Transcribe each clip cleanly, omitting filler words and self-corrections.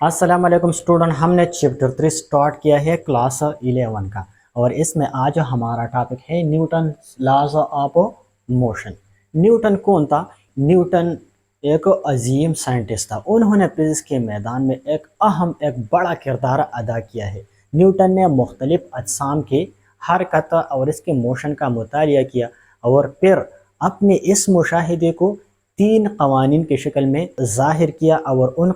अस्सलाम वालेकुम स्टूडेंट, हमने चैप्टर 3 स्टार्ट किया है क्लास 11 का। और इसमें आज हमारा टॉपिक है Newton laws of motion. Newton कौन था? न्यूटन एक अजीम साइंटिस्ट था। उन्होंने फिजिक्स के मैदान में एक बड़ा किरदार अदा किया है। न्यूटन ने मुख्तलिफ अजसाम की हरकत और इसके मोशन का मुतालिया किया और फिर अपने इस मुशाहिदे को तीन कवानीन की शक्ल में ज़ाहिर किया और उन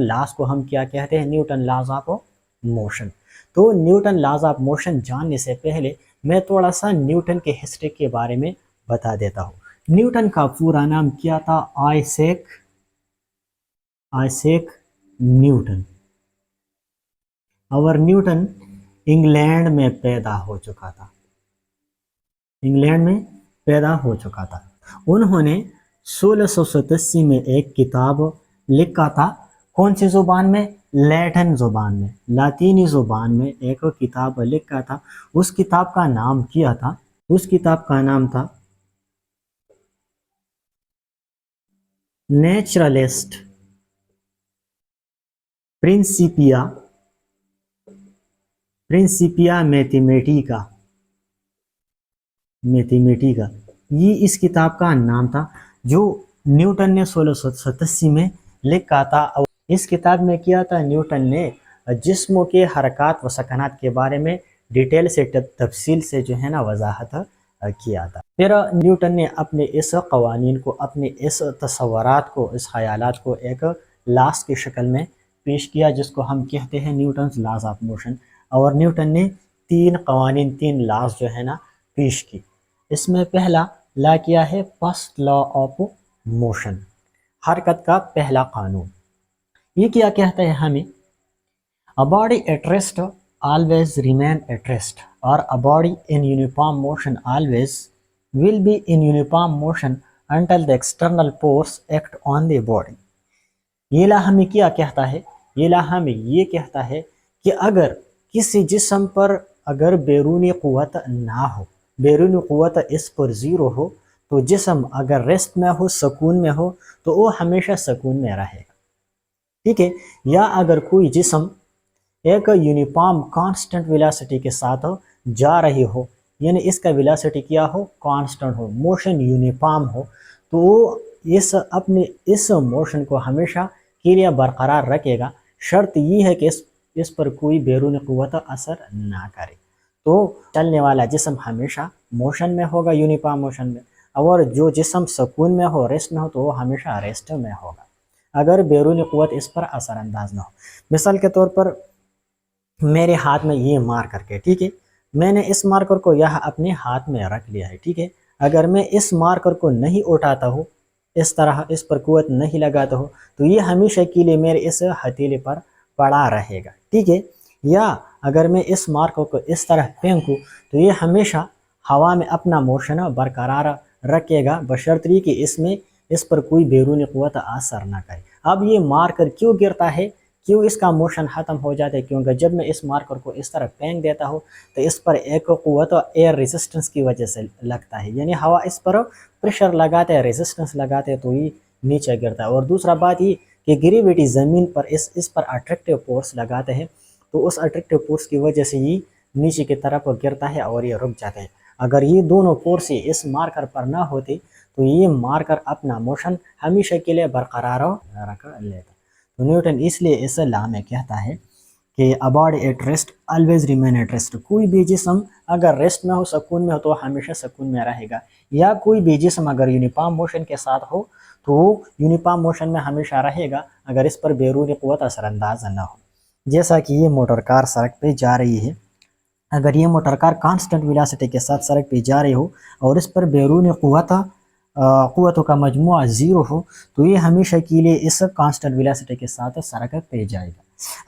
लॉज को हम क्या कहते हैं? Newton laws of motion. तो न्यूटन लॉज ऑफ मोशन जानने से पहले मैं थोड़ा सा न्यूटन के हिस्ट्री के बारे में बता देता हूँ। न्यूटन का पूरा नाम क्या था? Isaac Newton. और न्यूटन इंग्लैंड में पैदा हो चुका था। उन्होंने 1687 में एक किताब लिखा था। कौन सी ज़ुबान में? लैटिन ज़ुबान में, लातीनी ज़ुबान में एक किताब लिखा था। उस किताब का नाम क्या था? उस किताब का नाम था नेचुरलिस्ट प्रिंसिपिया मैथमेटिका। ये इस किताब का नाम था जो न्यूटन ने 1687 में लिखा था। और इस किताब में किया था, न्यूटन ने जिस्मों के हरकत व सकनात के बारे में डिटेल से तफसील से जो है ना वजाहत किया था। फिर न्यूटन ने अपने इस कवानीन को, अपने इस तसव्वुरात को, इस ख्यालात को एक लॉज की शक्ल में पेश किया जिसको हम कहते हैं न्यूटन्स लॉज ऑफ मोशन। और न्यूटन ने तीन लॉज जो है ना पेश की। इसमें पहला लॉ क्या है? फर्स्ट लॉ ऑफ मोशन, हरकत का पहला कानून। ये क्या कहता है हमें? A body at rest always remain at rest, or a body in uniform motion always will be in uniform motion until the external force act on the body। ये ला हमें क्या कहता है? ये ला हमें ये कहता है कि अगर किसी जिस्म पर अगर बैरूनी क़ुव्वत ना हो, बैरूनी क़ुव्वत इस पर ज़ीरो हो, तो जिस्म अगर रेस्ट में हो, सुकून में हो, तो वो हमेशा सुकून में रहेगा। ठीक है? या अगर कोई जिस्म एक यूनिफॉर्म कांस्टेंट वेलोसिटी के साथ जा रही हो, यानी इसका वेलोसिटी क्या हो? कांस्टेंट हो, मोशन यूनिफॉर्म हो, तो अपने इस मोशन को हमेशा के लिए बरकरार रखेगा। शर्त ये है कि इस पर कोई बैरूनी क़ुव्वत असर ना करे। तो चलने वाला जिस्म हमेशा मोशन में होगा, यूनिफॉर्म मोशन में। और जो जिस्म सुकून में हो, रेस्ट में हो, तो वो हमेशा रेस्ट में होगा अगर बैरूनी क़ुव्वत इस पर असरअंदाज ना हो। मिसाल के तौर पर मेरे हाथ में ये मार्कर के, ठीक है, मैंने इस मार्कर को यह अपने हाथ में रख लिया है। ठीक है? अगर मैं इस मार्कर को नहीं उठाता हूँ, इस तरह इस पर कुव्वत नहीं लगाता हूँ, तो ये हमेशा के लिए मेरे इस हथेली पर पड़ा रहेगा। ठीक है? या अगर मैं इस मार्कर को इस तरह फेंकूँ तो ये हमेशा हवा में अपना मोशन बरकरार रखेगा, बशर्ते कि इस पर कोई बैरूनी क़ुव्वत असर ना करे। अब ये मार्कर क्यों गिरता है, क्यों इसका मोशन ख़त्म हो जाता है? क्योंकि जब मैं इस मार्कर को इस तरह फेंक देता हूँ तो इस पर एक क़ुव्वत एयर रेजिस्टेंस की वजह से लगता है, यानी हवा इस पर प्रेशर लगाते हैं, रेजिस्टेंस लगाते हैं, तो ये नीचे गिरता है। और दूसरा बात ये कि ग्रेविटी ज़मीन पर इस पर अट्रैक्टिव फोर्स लगाते हैं, तो उस अट्रैक्टिव फोर्स की वजह से ये नीचे की तरफ गिरता है और ये रुक जाता है। अगर ये दोनों फोर्स इस मार्कर पर ना होती तो ये मार्कर अपना मोशन हमेशा के लिए बरकरार रख लेता। तो न्यूटन इसलिए इस लॉ में कहता है कि a body at rest always remain at rest. कोई भी जिस्म अगर रेस्ट में हो, सुकून में हो, तो हमेशा सुकून में रहेगा। या कोई भी जिस्म अगर यूनिफॉर्म मोशन के साथ हो तो यूनिफॉर्म मोशन में हमेशा रहेगा अगर इस पर बैरूनी क़ुव्वत असरअंदाज न हो। जैसा कि ये मोटर कार सड़क पे जा रही है, अगर ये मोटर कार कांस्टेंट वेलोसिटी के साथ सड़क पे जा रही हो और इस पर बैरूनी क़ुव्वतों का मजमूआ ज़ीरो हो, तो ये हमेशा के लिए इस कांस्टेंट वेलोसिटी के साथ सड़क पे जाएगा।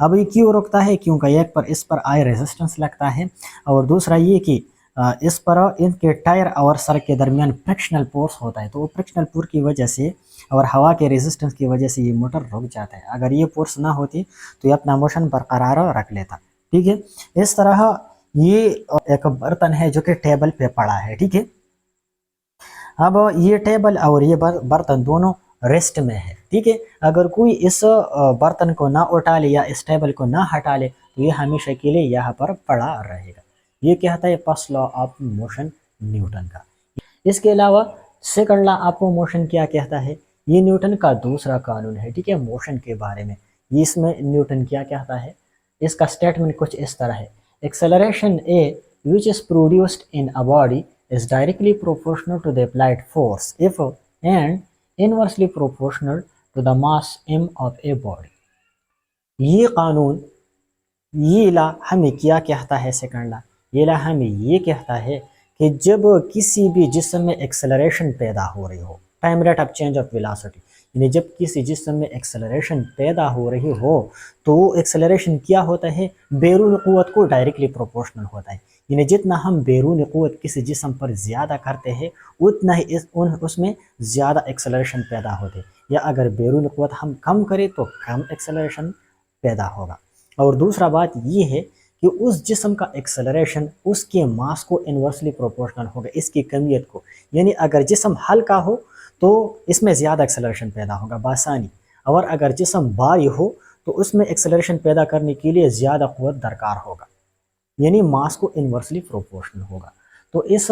अब ये क्यों रुकता है? क्योंकि एक पर इस पर आई रेजिस्टेंस लगता है, और दूसरा ये कि इस पर इनके टायर और सड़क के दरमियान फ्रिक्शनल फोर्स होता है। तो वो फ्रिक्शनल फोर्स की वजह से और हवा के रेजिस्टेंस की वजह से ये मोटर रुक जाता है। अगर ये फोर्स ना होती तो ये अपना मोशन बरकरार रख लेता। ठीक है? इस तरह ये एक बर्तन है जो कि टेबल पे पड़ा है। ठीक है? अब ये टेबल और ये बर्तन दोनों रेस्ट में है, ठीक है। अगर कोई इस बर्तन को ना उठा ले या इस टेबल को ना हटा ले तो ये हमेशा के लिए यहाँ पर पड़ा रहेगा। ये कहता है first law of motion Newton का। इसके अलावा सेकंड लॉ ऑफ मोशन क्या कहता है, ये न्यूटन का दूसरा कानून है, ठीक है, मोशन के बारे में। ये इसमें न्यूटन क्या कहता है, इसका स्टेटमेंट कुछ इस तरह है, acceleration A which is produced in a body is directly proportional to the applied force if and inversely proportional to the mass m of a body। ये कानून, ये ला हमें क्या कहता है, सेकंड ला, ये ला हमें ये कहता है कि जब किसी भी जिस्म में एक्सेलरेशन पैदा हो रही हो, time rate of change of velocity, यानी जब किसी जिस्म में एक्सेलरेशन पैदा हो रही हो तो वो एक्सेलरेशन क्या होता है, बैरून क़ुव्वत को डायरेक्टली प्रोपोर्शनल होता है। यानी जितना हम बैरून क़ुव्वत किसी जिस्म पर ज़्यादा करते हैं उतना ही उसमें ज़्यादा एक्सेलरेशन पैदा होते, या अगर बैरून क़ुव्वत हम कम करें तो कम एक्सेलरेशन पैदा होगा। और दूसरा बात ये है कि उस जिस्म का एक्सेलरेशन उसके मास को इन्वर्सली प्रोपोर्शनल होगा, इसकी कमियत को। यानी अगर जिस्म हल्का हो तो इसमें ज़्यादा एक्सेलरेशन पैदा होगा बासानी, और अगर जिस्म भारी हो तो उसमें एक्सेलरेशन पैदा करने के लिए ज़्यादा क़ुव्वत दरकार होगा, यानी मास को इन्वर्सली प्रोपोर्शनल होगा। तो इस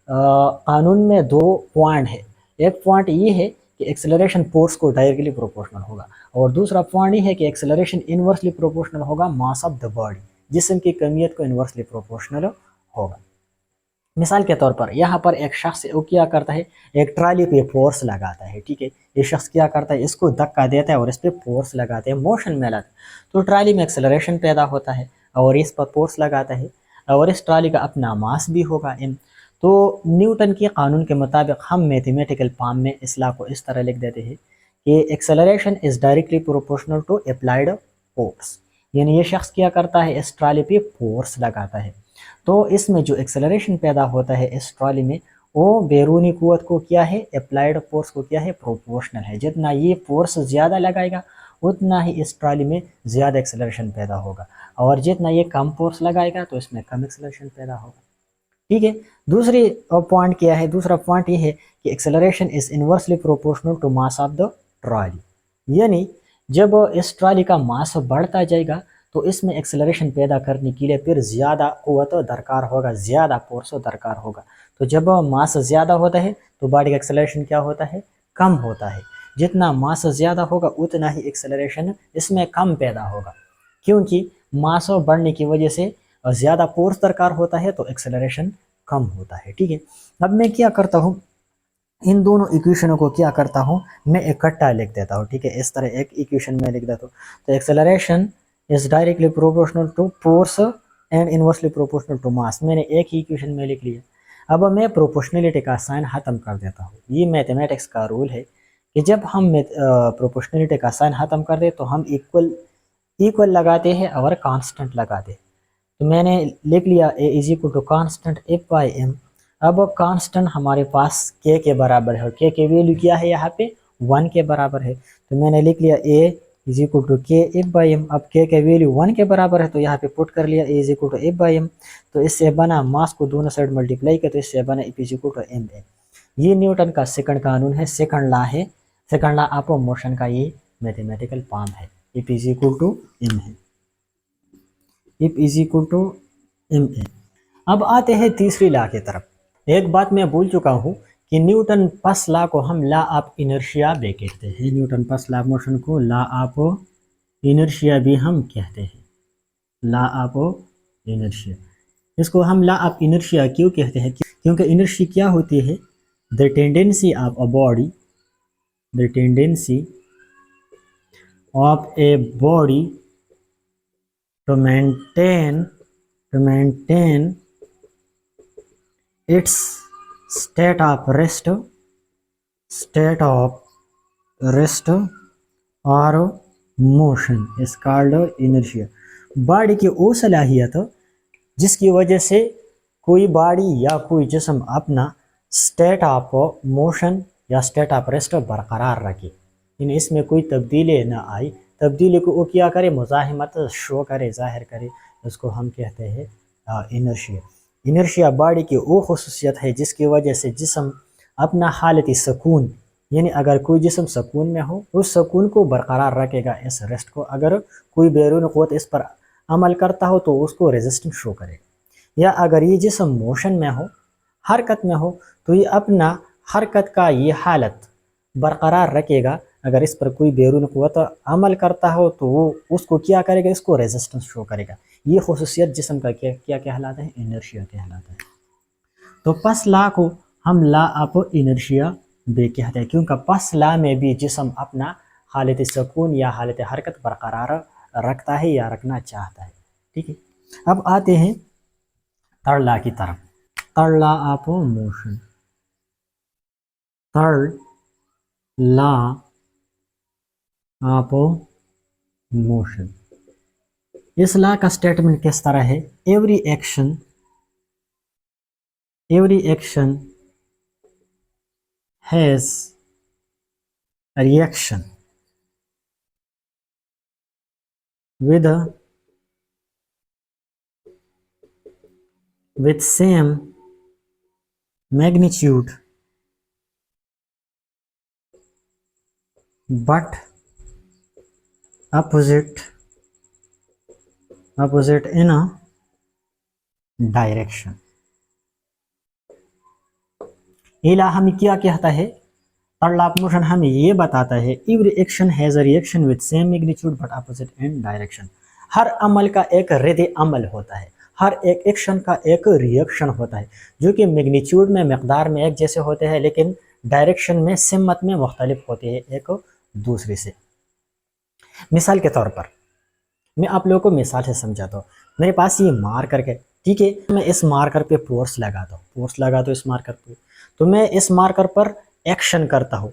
कानून में दो पॉइंट है, एक पॉइंट ये है कि एक्सेलरेशन फोर्स को डायरेक्टली प्रोपोर्शनल होगा, और दूसरा पॉइंट ये है कि एक्सेलरेशन इन्वर्सली प्रोपोर्शनल होगा मास ऑफ द बॉडी, जिस्म की कमियत को इन्वर्सली प्रोपोर्शनल होगा। मिसाल के तौर पर यहाँ पर एक शख्स वो क्या करता है, एक ट्राली पे फोर्स लगाता है, ठीक है, ये शख्स क्या करता है, इसको धक्का देता है और इस पर फोर्स लगाते हैं, मोशन में लाता है, तो ट्राली में एक्सेलरेशन पैदा होता है और इस पर फोर्स लगाता है, और इस ट्राली का अपना मास भी होगा m। तो न्यूटन के कानून के मुताबिक हम मैथमेटिकल फॉर्म में इस लॉ को इस तरह लिख देते हैं कि acceleration is directly proportional to applied force. यानी ये शख्स क्या करता है, इस ट्राली पे फोर्स लगाता है, तो इसमें जो एक्सेलरेशन पैदा होता है इस ट्राली में वो बैरूनी क़ुव्वत को क्या है, अप्लाइड फोर्स को क्या है, प्रोपोर्शनल है। जितना ये फोर्स ज़्यादा लगाएगा उतना ही इस ट्राली में ज़्यादा एक्सेलरेशन पैदा होगा, और जितना ये कम फोर्स लगाएगा तो इसमें कम एक्सेलरेशन पैदा होगा, ठीक है। दूसरी पॉइंट क्या है, दूसरा पॉइंट ये है कि acceleration is inversely proportional to mass of the trolley. यानी जब इस ट्राली का मास बढ़ता जाएगा तो इसमें एक्सेलरेशन पैदा करने के लिए फिर ज़्यादा क़ुव्वत दरकार होगा, ज़्यादा फोर्स दरकार होगा। तो जब मास ज़्यादा होता है तो बॉडी का एक्सेलरेशन क्या होता है, कम होता है। जितना मास ज़्यादा होगा उतना ही एक्सेलरेशन इसमें कम पैदा होगा, क्योंकि मास बढ़ने की वजह से ज़्यादा फोर्स दरकार होता है तो एक्सेलरेशन कम होता है, ठीक है। अब मैं क्या करता हूँ, इन दोनों इक्वेशनों को क्या करता हूँ, मैं इकट्ठा लिख देता हूँ, ठीक है। इस तरह एक इक्वेशन में लिख देता हूँ, तो acceleration is directly proportional to force and inversely proportional to mass, मैंने एक ही इक्वेशन में लिख लिया। अब मैं प्रोपोर्शनलिटी का साइन ख़त्म कर देता हूँ। ये मैथमेटिक्स का रूल है कि जब हम प्रोपोर्शनलिटी का साइन ख़त्म कर दे तो हम इक्वल लगाते हैं और कांस्टेंट लगाते हैं। तो मैंने लिख लिया a is equal to constant f by m। अब कांस्टेंट हमारे पास k के बराबर है, k के वैल्यू क्या है, यहाँ पे 1 के बराबर है, तो मैंने लिख लिया a is equal to k f by m। अब k के वैल्यू 1 के बराबर है तो यहाँ पे पुट कर लिया a is equal to f by m। तो इससे बना मास को दोनों साइड मल्टीप्लाई किया तो इससे बना f is equal to ma। ये न्यूटन का सेकंड कानून है, सेकंड लॉ है, सेकंड लॉ ऑफ मोशन का ये मैथमेटिकल फॉर्म है, f is equal to m है, f is equal to ma। अब आते हैं तीसरी लॉ की तरफ। एक बात मैं भूल चुका हूँ कि न्यूटन फर्स्ट लॉ को हम लॉ ऑफ इनर्शिया भी कहते हैं, Newton first law of motion को लॉ ऑफ इनर्शिया भी हम कहते हैं, लॉ ऑफ इनर्शिया। इसको हम लॉ ऑफ इनर्शिया क्यों कहते हैं, क्योंकि इनर्शिया क्या होती है, the tendency of a body, the tendency of a body to maintain its state of rest or motion is called inertia। Body की वो सलाहियत जिसकी वजह से कोई बॉडी या कोई जिस्म अपना स्टेट ऑफ मोशन या स्टेट ऑफ रेस्ट बरकरार रखे, यानी इसमें कोई तब्दीली ना आई, तब्दीली को वो क्या करे, मुज़ाहिमत शो करे, ज़ाहिर करे, उसको हम कहते हैं इनर्शिया। इनर्शिया बॉडी की वो खुसूसियत है जिसकी वजह से जिस्म अपना हालत सुकून یعنی اگر کوئی جسم سکون میں ہو اس سکون کو برقرار رکھے گا اس ریسٹ کو، اگر کوئی بیرون قوت اس پر عمل کرتا ہو تو اس کو ریزسٹنس شو کرے گا، یا اگر یہ جسم موشن میں ہو، حرکت میں ہو، تو یہ اپنا حرکت کا یہ حالت برقرار رکھے گا، اگر اس پر کوئی بیرون قوت عمل کرتا ہو تو وہ اس کو کیا کرے گا، اس کو ریزسٹنس شو کرے گا۔ یہ خصوصیت جسم کا کیا کہلاتا ہے، انرشیا کہلاتا ہے۔ تو پس لا کو ہم لا اپ انرشیا بے کہتے ہیں، کیونکہ پس لا میں بھی جسم اپنا حالت سکون یا حالت حرکت برقرار رکھتا ہے یا رکھنا چاہتا ہے، ٹھیک ہے۔ اب آتے ہیں تھرڈ لا کی طرف، third law of motion, third law of motion. اس لا کا سٹیٹمنٹ کس طرح ہے، every action has a reaction with same magnitude but opposite in a direction۔ ایلا ہمیں کیا کہتا ہے، تھرڈ لا آف موشن ہمیں یہ بتاتا ہے every action has a reaction with same magnitude but opposite in direction. ہر عمل کا ایک رد عمل ہوتا ہے، ہر ایک ایکشن کا ایک ریئیکشن ہوتا ہے جو کہ میگنیچیوڈ میں، مقدار میں ایک جیسے ہوتے ہیں لیکن ڈائریکشن میں، سمت میں مختلف ہوتے ہیں ایک دوسرے سے۔ مثال کے طور پر میں آپ لوگوں کو مثال سے سمجھاتا ہوں، میرے پاس یہ مارکر ہے، ٹھیک ہے، میں اس مارکر پہ فورس لگاتا ہوں اس مارکر پہ، تو میں اس مارکر پر ایکشن کرتا ہوں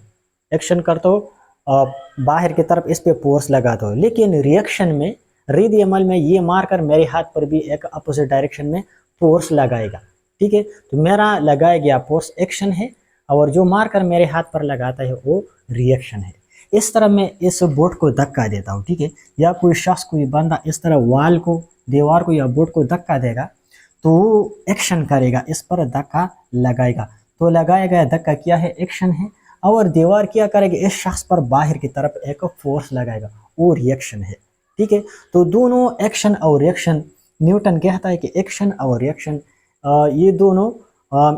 باہر کی طرف اس پہ فورس لگاتا ہوں، لیکن ریئیکشن میں، رد عمل میں یہ مارکر میرے ہاتھ پر بھی ایک اپوزٹ ڈائریکشن میں فورس لگائے گا، ٹھیک ہے۔ تو میرا لگایا گیا فورس ایکشن ہے اور جو مارکر میرے ہاتھ پر لگاتا ہے وہ ریئیکشن ہے۔ اس طرح میں اس بورڈ کو دھکا دیتا ہوں، ٹھیک ہے، یا کوئی شخص، کوئی بندہ اس طرح وال کو، دیوار کو یا بورڈ کو دھکا دے گا تو وہ ایکشن کرے گا، اس پر دھکا لگائے گا، تو لگایا گیا دھکا کیا ہے، ایکشن ہے، اور دیوار کیا کرے گا، اس شخص پر باہر کی طرف ایک فورس لگائے گا، وہ ریئیکشن ہے، ٹھیک ہے۔ تو دونوں ایکشن اور ریئیکشن، نیوٹن کہتا ہے کہ ایکشن اور ریئیکشن یہ دونوں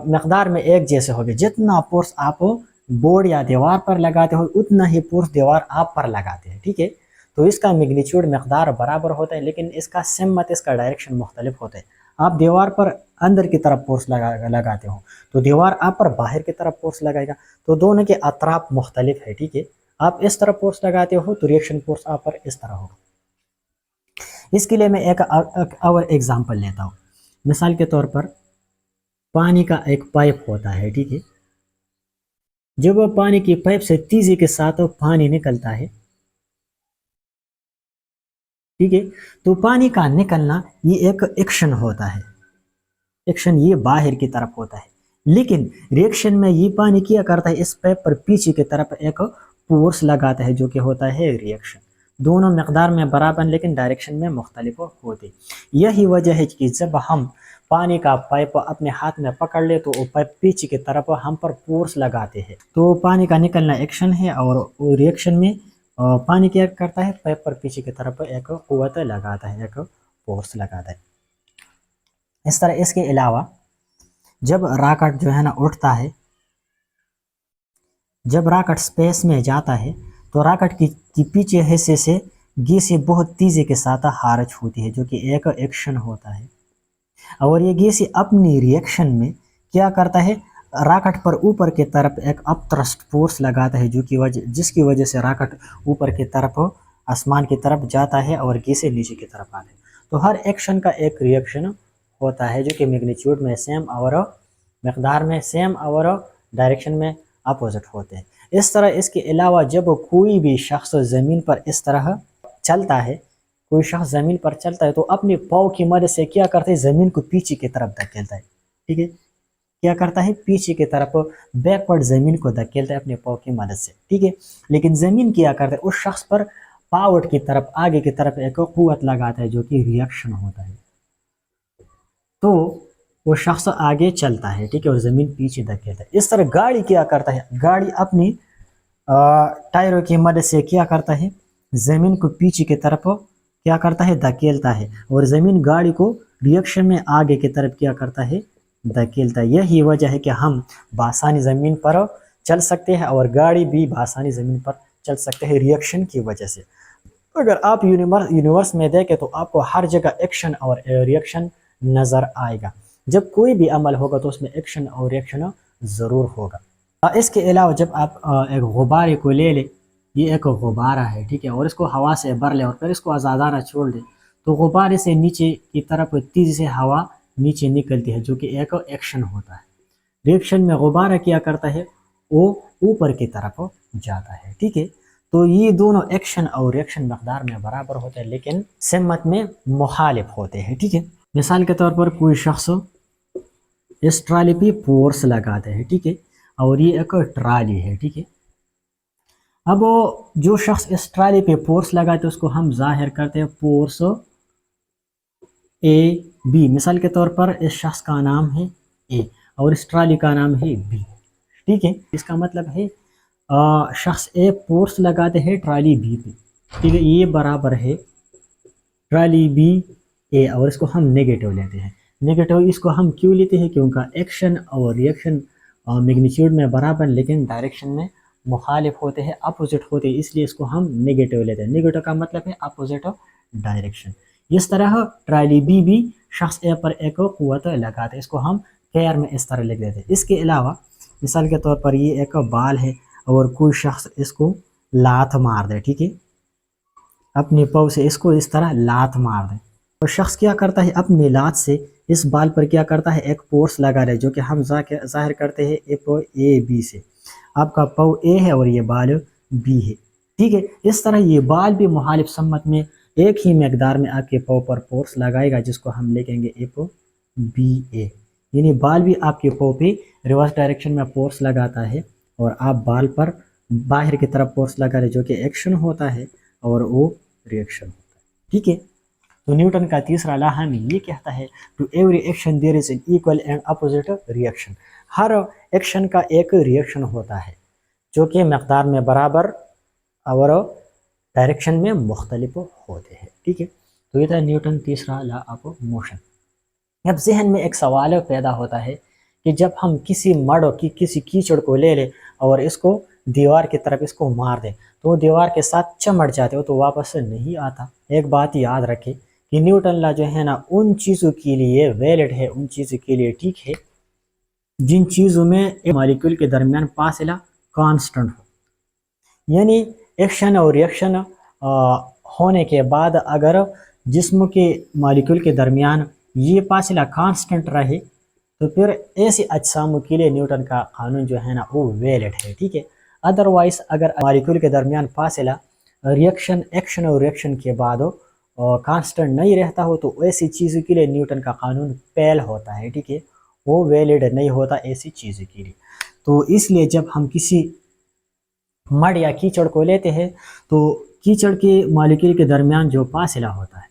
مقدار میں ایک جیسے ہوگے، جتنا فورس آپ بورڈ یا دیوار پر لگاتے ہو اتنا ہی فورس دیوار آپ پر لگاتے ہیں، ٹھیک ہے۔ تو اس کا میگنیچیوڈ مقدار برابر ہوتا ہے لیکن اس کا سمت، اس کا ڈائریکشن مختلف ہوتا ہے۔ آپ دیوار پر اندر کی طرف فورس لگاتے ہو تو دیوار آپ پر باہر کی طرف فورس لگائے گا، تو دونوں کے اطراف مختلف ہے، ٹھیک ہے۔ آپ اس طرف فورس لگاتے ہو تو ریئیکشن فورس آپ پر اس طرح ہوگا۔ اس کے لیے میں ایک اور ایگزامپل لیتا ہوں، مثال کے طور پر پانی کا ایک پائپ ہوتا ہے، ٹھیک ہے، جب وہ پانی کی پائپ سے تیزی کے ساتھ پانی نکلتا ہے، ٹھیک ہے، تو پانی کا نکلنا یہ ایک ایکشن ہوتا ہے، ایکشن یہ باہر کی طرف ہوتا ہے، لیکن ریئیکشن میں یہ پانی کیا کرتا ہے، اس پائپ پر پیچھے کی طرف ایک فورس لگاتا ہے جو کہ ہوتا ہے ریئیکشن۔ دونوں مقدار میں برابر لیکن ڈائریکشن میں مختلف ہوتے، یہی وجہ ہے کہ جب ہم پانی کا پائپ اپنے ہاتھ میں پکڑ لے تو وہ پائپ پیچھے کی طرف ہم پر فورس لگاتے ہیں، تو پانی کا نکلنا ایکشن ہے اور ریئیکشن میں پانی کیا کرتا ہے، پائپ پر پیچھے کی طرف ایک قوت لگاتا ہے، ایک فورس لگاتا ہے۔ اس طرح اس کے علاوہ جب راکٹ جو ہے نا اٹھتا ہے، جب راکٹ سپیس میں جاتا ہے تو راکٹ کی پیچھے حصے سے گیسیں بہت تیزی کے ساتھ خارج ہوتی ہے جو کہ ایک ایکشن ہوتا ہے، اور یہ گیسیں اپنی ریئیکشن میں کیا کرتا ہے، راکٹ پر اوپر کی طرف ایک اپ تھرسٹ فورس لگاتا ہے جس کی وجہ سے راکٹ اوپر کی طرف، آسمان کی طرف جاتا ہے اور گیسیں نیچے کی طرف آتے ہیں۔ تو ہر ایکشن کا ایک ریئیکشن ہوتا ہے جو کہ میگنیچیوڈ میں سیم اور مقدار میں سیم اور ڈائریکشن میں اپوزٹ ہوتے ہیں۔ اس طرح اس کے علاوہ جب کوئی بھی شخص زمین پر اس طرح چلتا ہے، کوئی شخص زمین پر چلتا ہے تو اپنے پاؤں کی مدد سے کیا کرتا ہے، زمین کو پیچھے کی طرف دھکیلتا ہے، ٹھیک ہے، کیا کرتا ہے، پیچھے کی طرف بیکورڈ زمین کو دھکیلتا ہے اپنے پاؤں کی مدد سے، ٹھیک ہے، لیکن زمین کیا کرتا ہے، اس شخص پر پاوٹ کی طرف، آگے کی طرف ایک قوت لگاتا ہے جو کہ ریئیکشن ہوتا ہے، تو وہ شخص آگے چلتا ہے، ٹھیک ہے، اور زمین پیچھے دھکیلتا ہے۔ اس طرح گاڑی کیا کرتا ہے، گاڑی اپنی टायरों की मदद से क्या करता है, ज़मीन को पीछे की तरफ क्या करता है, धकेलता है, और ज़मीन गाड़ी को रिएक्शन में आगे की तरफ क्या करता है, धकेलता है। यही वजह है कि हम बासानी ज़मीन पर चल सकते हैं और गाड़ी भी बासानी ज़मीन पर चल सकते हैं रिएक्शन की वजह से। अगर आप यूनिवर्स में देखें तो आपको हर जगह एक्शन और रिएक्शन नज़र आएगा। जब कोई भी अमल होगा तो उसमें एक्शन और रिएक्शन ज़रूर होगा। इसके अलावा जब आप एक गुब्बारे को ले ले, ये एक गुब्बारा है, ठीक है, और इसको हवा से भर ले और फिर इसको आज़ादाना छोड़ दे, तो गुब्बारे से नीचे की तरफ तेज़ी से हवा नीचे निकलती है, जो कि एक एक्शन होता है। रिएक्शन में गुब्बारा क्या करता है, वो ऊपर की तरफ जाता है, ठीक है। तो ये दोनों एक्शन और रिएक्शन मकदार में बराबर होते हैं लेकिन सिमत में मुखालिफ होते हैं, ठीक है। मिसाल के तौर पर कोई शख्स इस ट्राली पे फोर्स लगाते हैं, ठीक है, और ये एक ट्राली है, ठीक है। अब वो जो शख्स इस ट्राली पे फोर्स लगाते हैं उसको हम जाहिर करते हैं फोर्स ए बी। मिसाल के तौर पर इस शख्स का नाम है ए और इस ट्राली का नाम है बी, ठीक है। इसका मतलब है शख्स ए फोर्स लगाते हैं ट्राली बी पे, ठीक है, ये बराबर है ट्राली बी ए, और इसको हम नेगेटिव लेते हैं। नेगेटिव इसको हम क्यों लेते हैं, क्योंकि एक्शन और रिएक्शन मैग्नीट्यूड में बराबर लेकिन डायरेक्शन में मुखालिफ होते हैं, अपोजिट होते हैं, इसलिए इसको हम नेगेटिव लेते हैं। नेगेटिव का मतलब है अपोजिट डायरेक्शन। इस तरह ट्राली बी भी शख्स ए पर एक कुव्वत लगाते हैं, इसको हम पैर में इस तरह लिख देते हैं। इसके अलावा मिसाल के तौर पर ये एक बाल है और कोई शख्स इसको लात मार दे, ठीक है, अपने पाँव से इसको इस तरह लात मार दे, और शख्स क्या करता है अपनी लात से इस बाल पर क्या करता है, एक फोर्स लगा रहे, जो कि हम जाहिर करते हैं ए बी से। आपका पाँव ए है और ये बाल बी है, ठीक है। इस तरह ये बाल भी मुखालिफ सम्मत में एक ही मकदार में आपके पाँव पर फोर्स लगाएगा, जिसको हम लिखेंगे एपो बी ए, यानी बाल भी आपके पाँव पे रिवर्स डायरेक्शन में फोर्स लगाता है और आप बाल पर बाहर की तरफ फोर्स लगा रहे, जो कि एक्शन होता है और वो रिएक्शन होता है, ठीक है। तो न्यूटन का तीसरा लॉ हमें ये कहता है, to every action there is an equal and opposite reaction. हर एक्शन का एक रिएक्शन होता है जो कि मकदार में बराबर और डायरेक्शन में मुख्तलिफ होते हैं, ठीक है। तो ये था न्यूटन तीसरा लॉ ऑफ मोशन। अब जहन में एक सवाल पैदा होता है कि जब हम किसी मड़ की किसी कीचड़ को ले लें और इसको दीवार की तरफ इसको मार दें तो दीवार के साथ चमट जाते हो तो वापस नहीं आता। एक बात याद रखें कि न्यूटन लॉ जो है ना उन चीज़ों के लिए वैलिड है, उन चीज़ों के लिए ठीक है जिन चीज़ों में एक मॉलिक्यूल के दरमियान फासला कांस्टेंट हो। यानी एक्शन और रिएक्शन होने के बाद अगर जिस्म के मॉलिक्यूल के दरमियान ये फासला कांस्टेंट रहे तो फिर ऐसे अजसामों के लिए न्यूटन का कानून जो है ना वो वैलिड है, ठीक है। अदरवाइज अगर मॉलिक्यूल के दरमियान फासला रिएक्शन एक्शन और रिएक्शन के बाद कांस्टेंट नहीं रहता हो तो ऐसी चीज़ों के लिए न्यूटन का कानून फेल होता है, ठीक है, वो वैलिड नहीं होता ऐसी चीज़ों के लिए। तो इसलिए जब हम किसी मड या कीचड़ को लेते हैं तो कीचड़ के मॉलिक्यूल के दरमियान जो फासला होता है,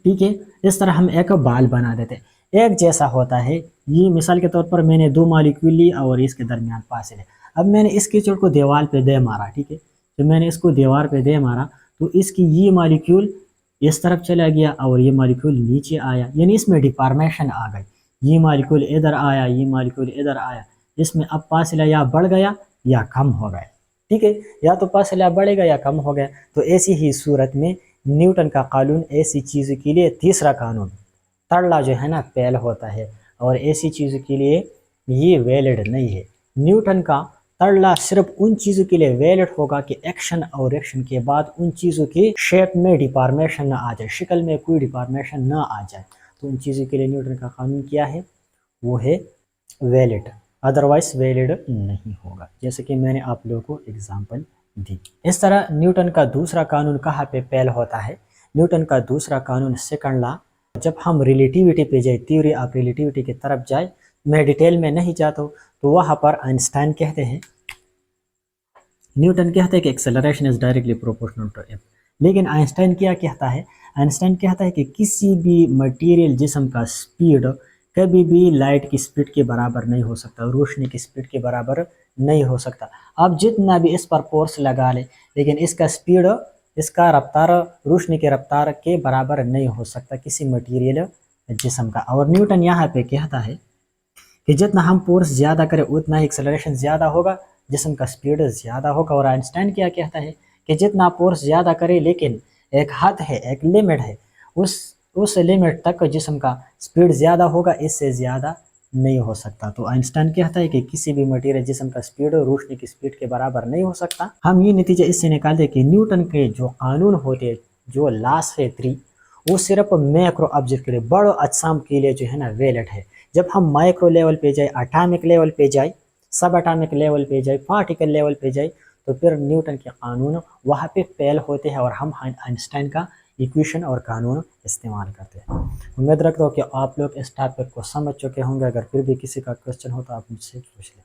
ठीक है, इस तरह हम एक बाल बना देते हैं, एक जैसा होता है। ये मिसाल के तौर पर मैंने दो मॉलिक्यूल ली और इसके दरमियान फासले, अब मैंने इस कीचड़ को दीवार पे दे मारा, ठीक है, तो मैंने इसको दीवार पे दे मारा तो इसकी ये मॉलिक्यूल इस तरफ चला गया और ये मॉलिक्यूल नीचे आया, यानी इसमें डिफॉर्मेशन आ गई। ये मॉलिक्यूल इधर आया, ये मॉलिक्यूल इधर आया, इसमें अब फासला या बढ़ गया या कम हो गया, ठीक है, या तो फासला बढ़ेगा या कम हो गया। तो ऐसी ही सूरत में न्यूटन का कानून ऐसी चीज़ के लिए तीसरा कानून तड़ला जो है ना फेल होता है और ऐसी चीज़ के लिए ये वैलिड नहीं है। न्यूटन का तड़ला सिर्फ उन चीज़ों के लिए वैलिड होगा कि एक्शन और रिएक्शन के बाद उन चीज़ों की शेप में डिफॉर्मेशन ना आ जाए, शक्ल में कोई डिफॉर्मेशन ना आ जाए, तो उन चीज़ों के लिए न्यूटन का कानून क्या है, वो है वैलिड, अदरवाइज वैलिड नहीं होगा, जैसे कि मैंने आप लोगों को एग्जांपल दी। इस तरह न्यूटन का दूसरा कानून कहाँ पे फेल होता है, न्यूटन का दूसरा कानून सेकंड लॉ, जब हम रिलेटिविटी पे जाए, थ्योरी ऑफ रिलेटिविटी की तरफ जाए, मैं डिटेल में नहीं जाता हूँ, तो वहाँ पर आइंस्टाइन कहते हैं, न्यूटन कहते हैं कि acceleration is directly proportional to F, लेकिन आइंस्टाइन क्या कहता है, आइंस्टाइन कहता है कि किसी भी मटेरियल जिस्म का स्पीड कभी भी लाइट की स्पीड के बराबर नहीं हो सकता, रोशनी की स्पीड के बराबर نہیں ہو سکتا. آپ جتنا بھی اس پر فورس لگا لیں لیکن اس کا اسپیڈ، اس کا رفتار روشنی کے رفتار کے برابر نہیں ہو سکتا کسی مٹیریل جسم کا. اور نیوٹن یہاں پہ کہتا ہے کہ جتنا ہم فورس زیادہ کریں اتنا ہی ایکسلریشن زیادہ ہوگا، جسم کا اسپیڈ زیادہ ہوگا. اور آئنسٹائن کیا کہتا ہے کہ جتنا فورس زیادہ کرے لیکن ایک حد ہے، ایک لمٹ ہے، اس لمٹ تک جسم کا اسپیڈ زیادہ ہوگا، اس سے زیادہ نہیں ہو سکتا. تو آئنسٹائن کہتا ہے کہ کسی بھی مٹیریل جسم کا اسپیڈ روشنی کی اسپیڈ کے برابر نہیں ہو سکتا. ہم یہ نتیجہ اس سے نکالتے کہ نیوٹن کے جو قانون ہوتے، جو لاس ہے 3، وہ صرف میکرو آبجیکٹ کے لیے، بڑے اجسام کے لیے جو ہے نا ویلڈ ہے. جب ہم مائکرو لیول پہ جائے، اٹامک لیول پہ جائے، سب اٹامک لیول پہ جائے، پارٹیکل لیول پہ جائے، تو پھر نیوٹن کے قانون وہاں پہ فیل ہوتے ہیں اور ہم آئنسٹائن کا ایکویشن اور قانون استعمال کرتے ہیں. امید رکھتا ہوں کہ آپ لوگ اس ٹاپک کو سمجھ چکے ہوں گے. اگر پھر بھی کسی کا کوشچن ہو تو آپ مجھ سے پوچھ لیں.